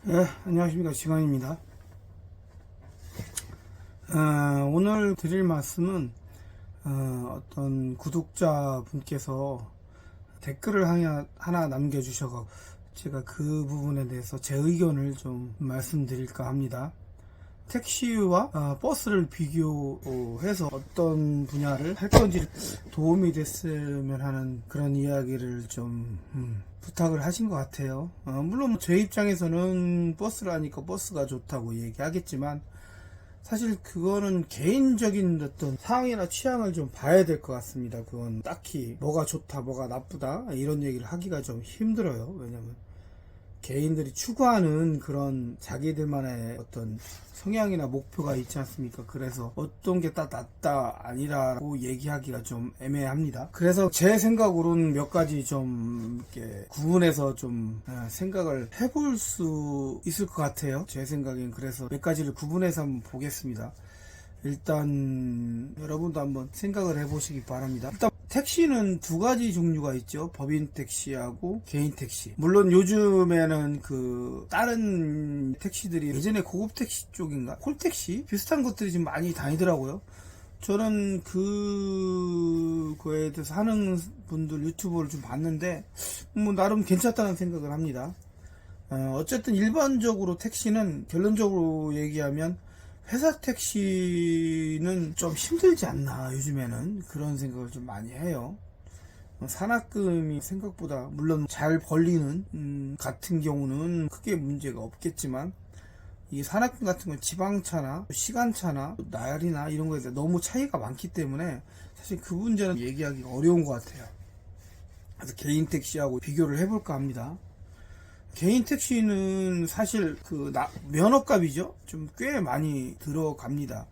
네, 안녕하십니까. 시간입니다. 오늘 드릴 말씀은 어떤 구독자분께서 댓글을 하나 남겨주셔서 제가 그 부분에 대해서 제 의견을 좀 말씀드릴까 합니다. 택시와 버스를 비교해서 어떤 분야를 할 건지 도움이 됐으면 하는 그런 이야기를 좀 부탁을 하신 것 같아요. 물론 제 입장에서는 버스를 하니까 버스가 좋다고 얘기하겠지만 사실 그거는 개인적인 어떤 상황이나 취향을 좀 봐야 될 것 같습니다. 그건 딱히 뭐가 좋다 뭐가 나쁘다 이런 얘기를 하기가 좀 힘들어요. 왜냐면 개인들이 추구하는 그런 자기들만의 어떤 성향이나 목표가 있지 않습니까? 그래서 어떤 게 딱 낫다 아니라고 얘기하기가 좀 애매합니다. 그래서 제 생각으로는 몇 가지 좀 이렇게 구분해서 좀 생각을 해볼 수 있을 것 같아요. 제 생각엔 그래서 몇 가지를 구분해서 한번 보겠습니다. 일단 여러분도 한번 생각을 해보시기 바랍니다. 일단 택시는 두 가지 종류가 있죠. 법인 택시하고 개인 택시. 물론 요즘에는 그 다른 택시들이 예전에 고급 택시 쪽인가 콜택시 비슷한 것들이 지금 많이 다니더라고요. 저는 그거에 대해서 하는 분들 유튜브를 좀 봤는데 뭐 나름 괜찮다는 생각을 합니다. 어쨌든 일반적으로 택시는 결론적으로 얘기하면 회사 택시는 좀 힘들지 않나 요즘에는 그런 생각을 좀 많이 해요. 산학금이 생각보다 물론 잘 벌리는 같은 경우는 크게 문제가 없겠지만 이 산학금 같은 건 지방차나 시간차나 날이나 이런 거에 대해 너무 차이가 많기 때문에 사실 그 문제는 얘기하기가 어려운 것 같아요. 그래서 개인 택시하고 비교를 해볼까 합니다. 개인 택시는 사실 그 면허값이죠. 좀 꽤 많이 들어갑니다.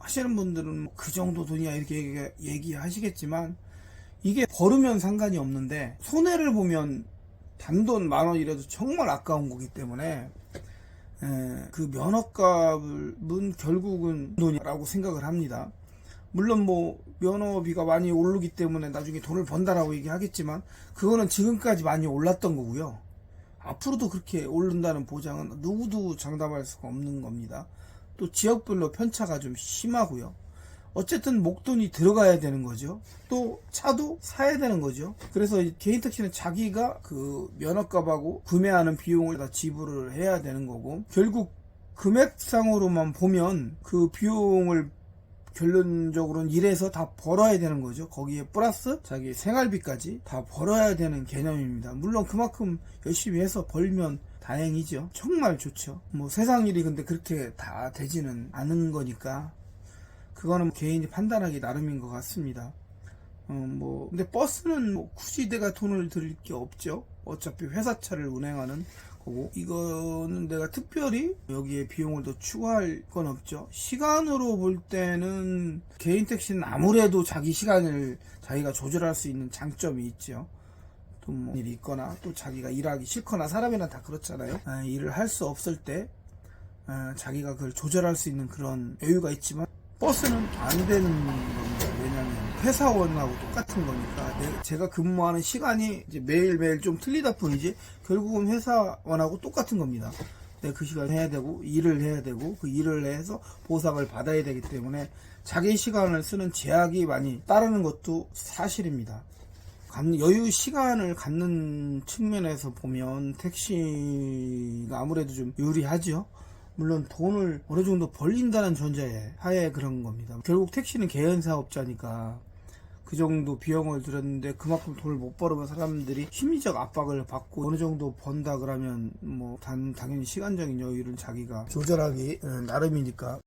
하시는 분들은 그 정도 돈이야 이렇게 얘기하시겠지만 이게 벌으면 상관이 없는데 손해를 보면 단돈 10,000원이라도 정말 아까운 거기 때문에 그 면허값은 결국은 돈이라고 생각을 합니다. 물론 뭐 면허비가 많이 오르기 때문에 나중에 돈을 번다라고 얘기하겠지만 그거는 지금까지 많이 올랐던 거고요. 앞으로도 그렇게 오른다는 보장은 누구도 장담할 수가 없는 겁니다. 또 지역별로 편차가 좀 심하고요. 어쨌든 목돈이 들어가야 되는 거죠. 또 차도 사야 되는 거죠. 그래서 개인 택시는 자기가 그 면허값하고 구매하는 비용을 다 지불을 해야 되는 거고 결국 금액상으로만 보면 그 비용을 결론적으로는 일해서 다 벌어야 되는 거죠. 거기에 플러스 자기 생활비까지 다 벌어야 되는 개념입니다. 물론 그만큼 열심히 해서 벌면 다행이죠. 정말 좋죠. 뭐 세상 일이 근데 그렇게 다 되지는 않은 거니까 그거는 개인이 판단하기 나름인 것 같습니다. 근데 버스는 뭐 굳이 내가 돈을 들일 게 없죠. 어차피 회사차를 운행하는 거고, 이거는 내가 특별히 여기에 비용을 더 추가할 건 없죠. 시간으로 볼 때는 개인 택시는 아무래도 자기 시간을 자기가 조절할 수 있는 장점이 있죠. 또 뭐 일이 있거나 또 자기가 일하기 싫거나 사람이란 다 그렇잖아요. 일을 할 수 없을 때 자기가 그걸 조절할 수 있는 그런 여유가 있지만 버스는 안 되는 겁니다. 왜냐면 회사원하고 똑같은 거니까 제가 근무하는 시간이 이제 매일매일 좀 틀리다 뿐이지 결국은 회사원하고 똑같은 겁니다. 내가 그 시간 해야 되고 일을 해야 되고 그 일을 해서 보상을 받아야 되기 때문에 자기 시간을 쓰는 제약이 많이 따르는 것도 사실입니다. 여유 시간을 갖는 측면에서 보면 택시가 아무래도 좀 유리하죠. 물론 돈을 어느 정도 벌린다는 전제 하에 그런 겁니다. 결국 택시는 개인 사업자니까 그 정도 비용을 들였는데 그만큼 돈을 못 벌으면 사람들이 심리적 압박을 받고 어느 정도 번다 그러면 뭐 당연히 시간적인 여유를 자기가 조절하기 나름이니까